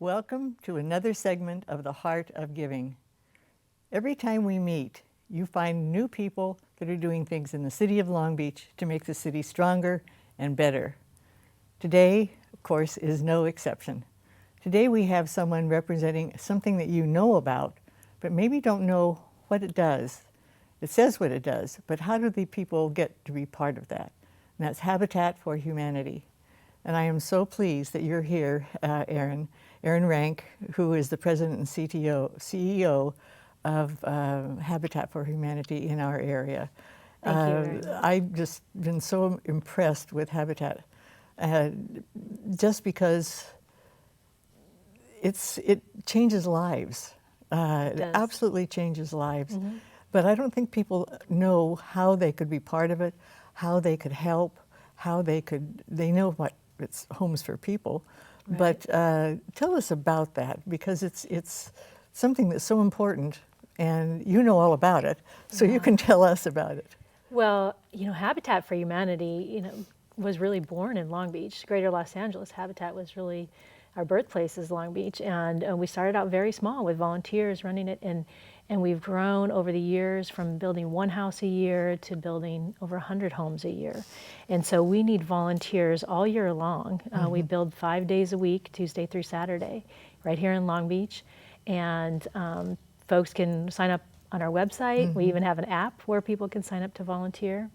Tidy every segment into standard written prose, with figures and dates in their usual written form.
Welcome to another segment of The Heart of Giving. Every time we meet, you find new people that are doing things in the city of Long Beach to make the city stronger and better. Today, of course, is no exception. Today we have someone representing something that you know about, but maybe don't know what it does. It says what it does, but how do the people get to be part of that? And that's Habitat for Humanity. And I am so pleased that you're here, Erin Rank, who is the president and CEO of Habitat for Humanity in our area. Thank you very much. I've just been so impressed with Habitat, just because it changes lives. It absolutely changes lives. Mm-hmm. But I don't think people know how they could be part of it, how they could help, they know what it's Homes for People. Right. But tell us about that, because it's something that's so important, and you know all about it, so you can tell us about it. Well, Habitat for Humanity, was really born in Long Beach, Greater Los Angeles. Habitat was really, our birthplace is Long Beach, and we started out very small with volunteers running it, and we've grown over the years from building one house a year to building over 100 homes a year. And so we need volunteers all year long. Mm-hmm. We build 5 days a week, Tuesday through Saturday, right here in Long Beach. And folks can sign up on our website. Mm-hmm. We even have an app where people can sign up to volunteer.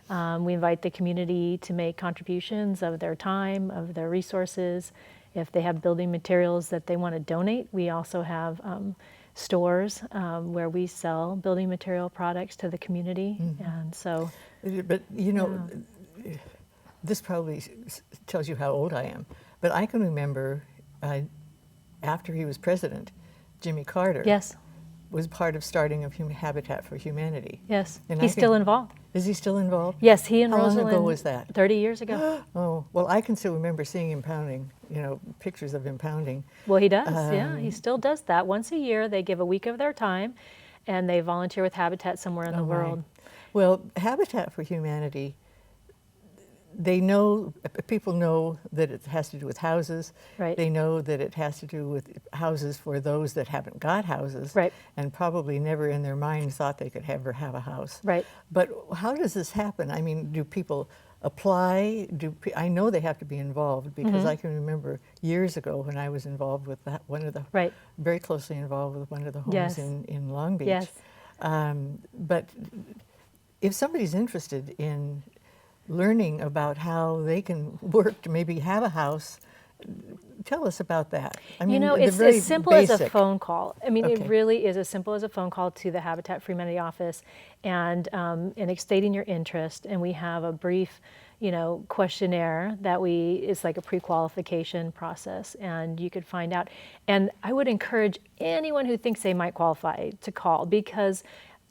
We invite the community to make contributions of their time, of their resources. If they have building materials that they want to donate, we also have stores where we sell building material products to the community. Mm-hmm. And so, but this probably tells you how old I am, but I can remember after he was president, Jimmy Carter. Yes. Was part of starting of Habitat for Humanity. Yes, and he's still involved. Is he still involved? Yes, he and Rosalind. How long ago was that? 30 years ago. Oh, well, I can still remember seeing him pounding, pictures of him pounding. Well, he does, yeah, he still does that. Once a year, they give a week of their time, and they volunteer with Habitat somewhere in the world. Well, Habitat for Humanity, people know that it has to do with houses. Right. They know that it has to do with houses for those that haven't got houses. Right. And probably never in their mind thought they could ever have a house. Right. But how does this happen? I mean, do people apply? I know they have to be involved, because mm-hmm. I can remember years ago when I was involved with very closely involved with one of the homes. Yes. in Long Beach. Yes. But if somebody's interested in learning about how they can work to maybe have a house, tell us about that. I mean, it's as simple basic. as a phone call. I mean, Okay. It really is as simple as a phone call to the Habitat for Humanity office and stating your interest. And we have a brief, questionnaire that it's like a pre-qualification process, and you could find out. And I would encourage anyone who thinks they might qualify to call, because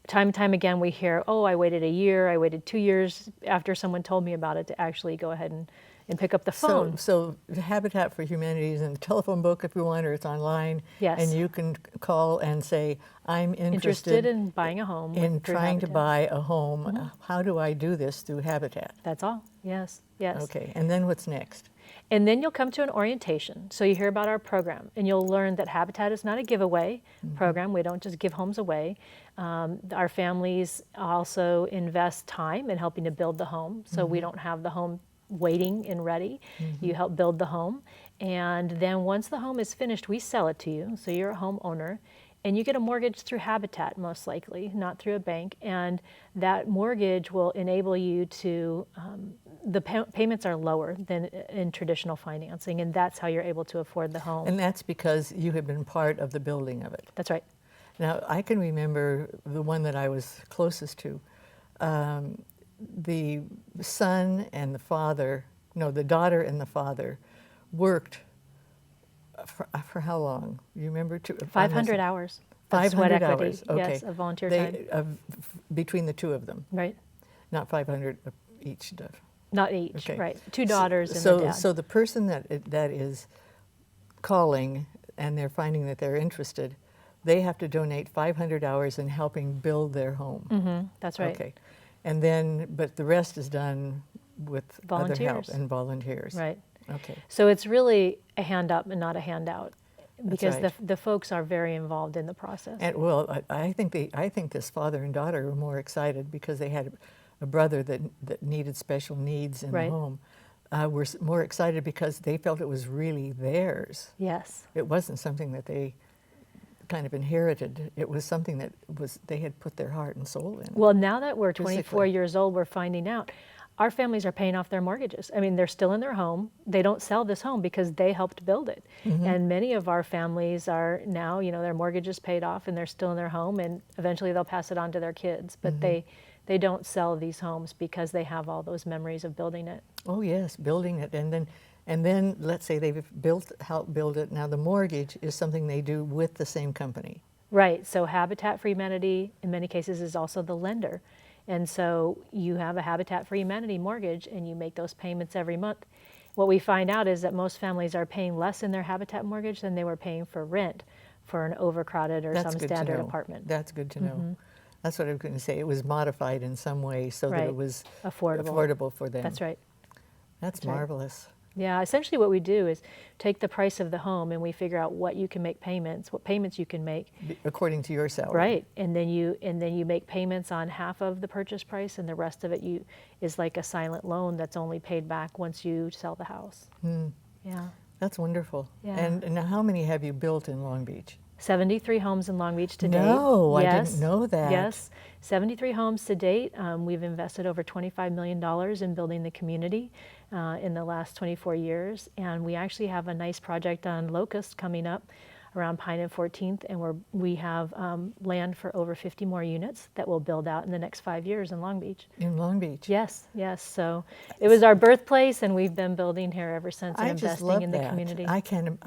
time and time again we hear, I waited a year, I waited 2 years after someone told me about it to actually go ahead and pick up the phone. So Habitat for Humanity is in the telephone book if you want, or it's online. Yes. And you can call and say, I'm interested in buying a home. In trying to buy a home. Mm-hmm. How do I do this through Habitat? That's all. Yes. Yes. Okay. And then what's next? And then you'll come to an orientation. So you hear about our program, and you'll learn that Habitat is not a giveaway mm-hmm. program. We don't just give homes away. Our families also invest time in helping to build the home. So mm-hmm. we don't have the home waiting and ready. Mm-hmm. You help build the home. And then once the home is finished, we sell it to you. So you're a homeowner. And you get a mortgage through Habitat, most likely, not through a bank. And that mortgage will enable you to, the payments are lower than in traditional financing, and that's how you're able to afford the home. And that's because you have been part of the building of it. That's right. Now, I can remember the one that I was closest to. The son and the daughter and the father worked for how long? You remember? 500 hours. 500 hours. Okay. Yes, of volunteer time. Between the two of them. Right. Not 500 each. Not each. Okay. Right. 2 daughters and the dad. So the person that is calling and they're finding that they're interested, they have to donate 500 hours in helping build their home. Mm-hmm. That's right. Okay. And then, but the rest is done with volunteers. Other help and volunteers. Right. Okay. So it's really a hand up and not a handout. because right. the folks are very involved in the process. And well, I think this father and daughter were more excited because they had a brother that needed special needs in the Right. home. Were more excited because they felt it was really theirs. Yes. It wasn't something that they kind of inherited. It was something that was they had put their heart and soul in. Well, now that we're 24 Physically. years old, we're finding out our families are paying off their mortgages. I mean, they're still in their home. They don't sell this home because they helped build it. And many of our families are now, their mortgage is paid off and they're still in their home, and eventually they'll pass it on to their kids. But they don't sell these homes because they have all those memories of building it. Oh yes, building it, and then let's say they've helped build it. Now the mortgage is something they do with the same company. Right. So Habitat for Humanity, in many cases, is also the lender. And so you have a Habitat for Humanity mortgage and you make those payments every month. What we find out is that most families are paying less in their Habitat mortgage than they were paying for rent for an overcrowded or That's some good to standard know. apartment. That's good to know. That's what I was going to say. It was modified in some way so that Right. it was Affordable. for them. That's right. That's That's right. marvelous. Yeah, essentially what we do is take the price of the home and we figure out what you can make payments, what payments you can make. According to your salary. Right, and then you make payments on half of the purchase price, and the rest of it is like a silent loan that's only paid back once you sell the house. Yeah, That's wonderful. Yeah. And now how many have you built in Long Beach? 73 homes in Long Beach to date. No, I Yes, didn't know that. Yes, 73 homes to date. We've invested over $25 million in building the community in the last 24 years, and we actually have a nice project on Locust coming up around Pine and 14th, and we have land for over 50 more units that we'll build out in the next 5 years in Long Beach. In Long Beach. Yes, yes. So it was our birthplace, and we've been building here ever since and I just investing love in the that. community. I can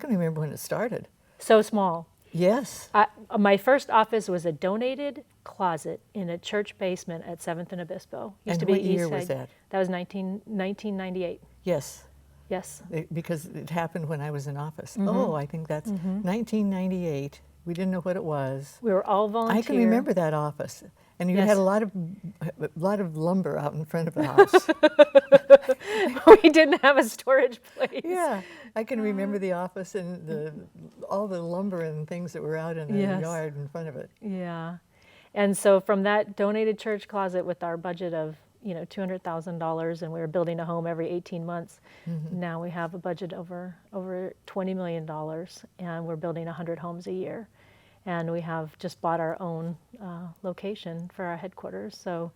remember when it started. So small. Yes. My first office was a donated closet in a church basement at 7th and Obispo. And to be what year East was Side. that? That was 1998. Yes. Yes. Because it happened when I was in office. Mm-hmm. Oh, I think that's 1998. We didn't know what it was. We were all volunteer. I can remember that office. And you Yes. had a lot of lumber out in front of the house. We didn't have a storage place. Yeah, I can remember the office and all the lumber and things that were out in the Yes. yard in front of it. Yeah. And so from that donated church closet with our budget of, $200,000, and we were building a home every 18 months, now we have a budget over $20 million, and we're building 100 homes a year. And we have just bought our own location for our headquarters. So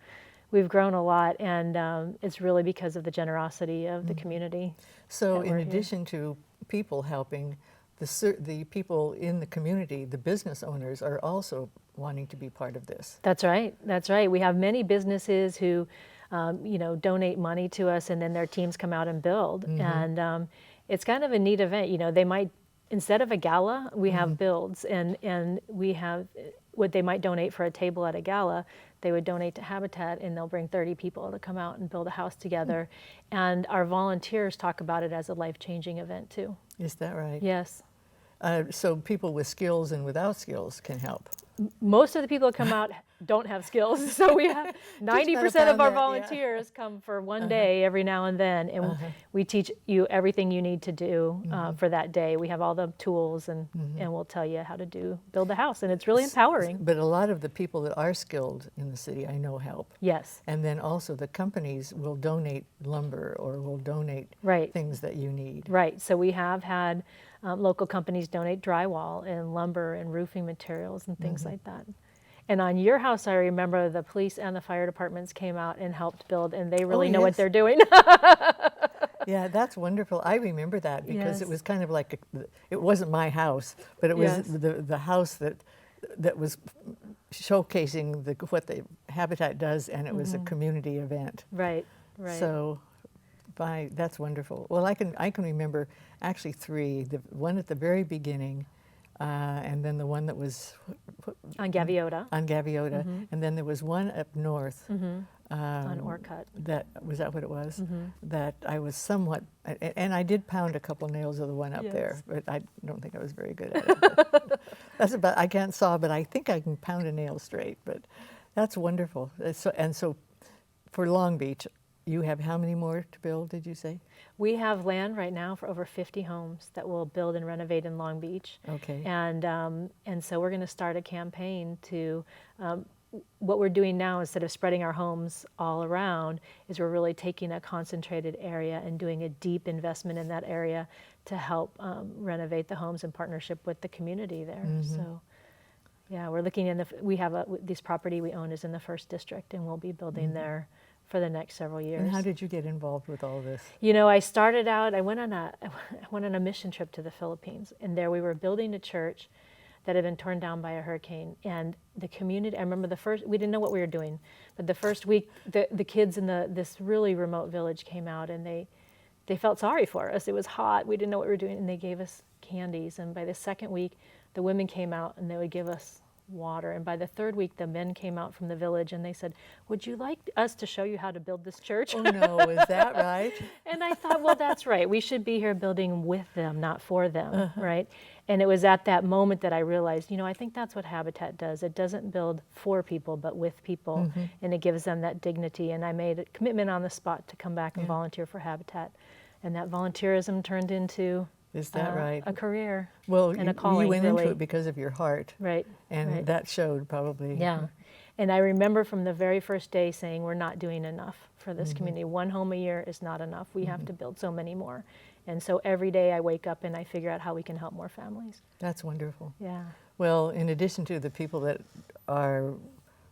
we've grown a lot, and it's really because of the generosity of the community. So that in we're here. addition to people helping, the people in the community, the business owners, are also wanting to be part of this. That's right. That's right. We have many businesses who, donate money to us, and then their teams come out and build. And it's kind of a neat event. They might, instead of a gala, we have builds, and we have what they might donate for a table at a gala. They would donate to Habitat, and they'll bring 30 people to come out and build a house together. And our volunteers talk about it as a life-changing event too. Is that right? Yes. So people with skills and without skills can help. Most of the people that come out don't have skills, so we have 90% of found our that, yeah. volunteers come for one day every now and then, and we teach you everything you need to do for that day. We have all the tools, and we'll tell you how to build the house, and it's really empowering. But a lot of the people that are skilled in the city, I know, help. Yes, And then also the companies will donate lumber or will donate Right. things that you need. right. So we have had local companies donate drywall and lumber and roofing materials and things like that. And on your house, I remember the police and the fire departments came out and helped build, and they really know yes. what they're doing. Yeah, that's wonderful. I remember that because it Yes. was kind of like it wasn't my house, but it was Yes. the house that was showcasing what the Habitat does, and it was a community event. Right, right. So, that's wonderful. Well, I can remember actually three. The one at the very beginning, and then the one that was On Gaviota, on Gaviota, and then there was one up north. on Orcutt. Was that what it was? That I was somewhat, and I did pound a couple nails of the one up there, Yes. but I don't think I was very good at it. That's about. I can't saw, but I think I can pound a nail straight. But that's wonderful. So for Long Beach, you have how many more to build, did you say? We have land right now for over 50 homes that we'll build and renovate in Long Beach. Okay. And so we're going to start a campaign to, what we're doing now instead of spreading our homes all around is we're really taking a concentrated area and doing a deep investment in that area to help renovate the homes in partnership with the community there. So yeah, we're looking in we have this property we own is in the first district, and we'll be building there for the next several years. And how did you get involved with all this? You know, I started out, I went on a mission trip to the Philippines, and there we were building a church that had been torn down by a hurricane. And the community, I remember we didn't know what we were doing, but the first week, the kids in this really remote village came out, and they felt sorry for us. It was hot, we didn't know what we were doing, and they gave us candies. And by the second week, the women came out and they would give us water. And by the third week, the men came out from the village and they said, "Would you like us to show you how to build this church?" Oh no, is that right? And I thought, well, that's right. We should be here building with them, not for them, right? And it was at that moment that I realized, you know, I think that's what Habitat does. It doesn't build for people, but with people, and it gives them that dignity. And I made a commitment on the spot to come back and volunteer for Habitat. And that volunteerism turned into Is that right? a career. Well, and a calling, you went really. into it because of your heart. Right. And right. that showed probably. Yeah. And I remember from the very first day saying, we're not doing enough for this community. One home a year is not enough. We have to build so many more. And so every day I wake up and I figure out how we can help more families. That's wonderful. Yeah. Well, in addition to the people that are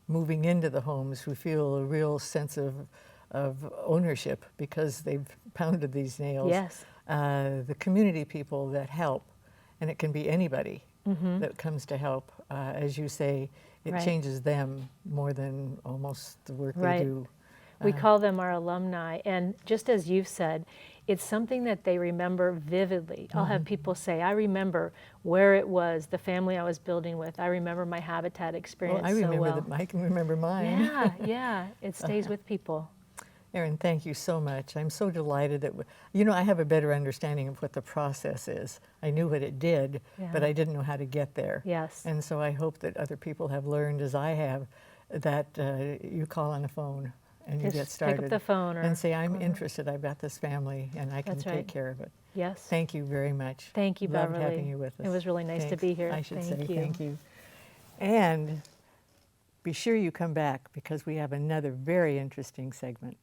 moving into the homes who feel a real sense of ownership because they've pounded these nails, Yes. The community people that help, and it can be anybody that comes to help, as you say, it Right. changes them more than almost the work Right. they do. We call them our alumni. And just as you've said, it's something that they remember vividly. I'll have people say, I remember where it was, the family I was building with. I remember my Habitat experience Well, I remember so well. I can remember mine. Yeah, yeah. It stays with people. Erin, thank you so much. I'm so delighted that, you know, I have a better understanding of what the process is. I knew what it did, but Yeah. I didn't know how to get there. Yes. And so I hope that other people have learned, as I have, that you call on the phone and you Just get started. pick up the phone and say, I'm interested, I've got this family, and I can That's take right. care of it. Yes. Thank you very much. Thank you, Loved Beverly. having you with us. It was really nice to Thanks. be here. I should Thank say you. thank you. And be sure you come back because we have another very interesting segment.